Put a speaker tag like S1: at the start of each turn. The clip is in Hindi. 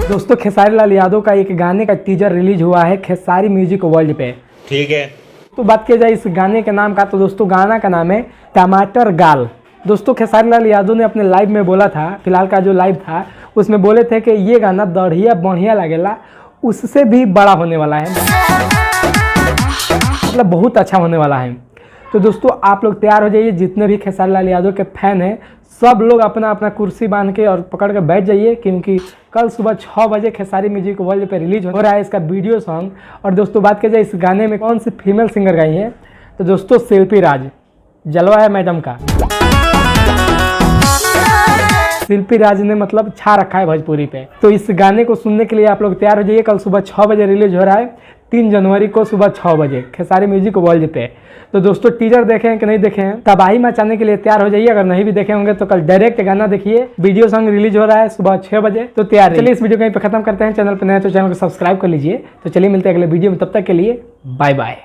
S1: दोस्तों खेसारी लाल यादव का एक गाने का टीजर रिलीज हुआ है खेसारी म्यूजिक वर्ल्ड पे।
S2: ठीक है,
S1: तो बात किया जाए इस गाने के नाम का, तो दोस्तों गाना का नाम है टमाटर गाल। दोस्तों खेसारी लाल यादव ने अपने लाइव में बोला था, फिलहाल का जो लाइव था उसमें बोले थे कि ये गाना दढ़िया बढ़िया लगेला, उससे भी बड़ा होने वाला है, मतलब बहुत अच्छा होने वाला है। तो दोस्तों आप लोग तैयार हो जाइए, जितने भी खेसारी लाल यादव के फैन हैं सब लोग अपना अपना कुर्सी बांध के और पकड़ के बैठ जाइए, क्योंकि कल सुबह 6 बजे खेसारी म्यूजिक वर्ल्ड पे रिलीज हो रहा है इसका वीडियो सॉन्ग। और दोस्तों बात की जाए इस गाने में कौन सी फीमेल सिंगर गाई है, तो दोस्तों शिल्पी राज, जलवा है मैडम का। शिल्पी राज ने मतलब छा रखा है भोजपुरी पे। तो इस गाने को सुनने के लिए आप लोग तैयार हो जाइए, कल सुबह 6 बजे रिलीज हो रहा है 3 जनवरी को सुबह 6 बजे खेसारी म्यूजिक वर्ल्ड पे। तो दोस्तों टीजर देखे हैं कि नहीं देखे हैं, तबाही मचाने के लिए तैयार हो जाइए। अगर नहीं भी देखे होंगे तो कल डायरेक्ट गाना देखिए, वीडियो सॉन्ग रिलीज हो रहा है सुबह 6 बजे। तो तैयार, चलिए इस वीडियो को यहीं पे खत्म करते हैं। चैनल पर नए तो चैनल को सब्सक्राइब कर लीजिए। तो चलिए मिलते हैं अगले वीडियो में, तब तक के लिए बाय बाय।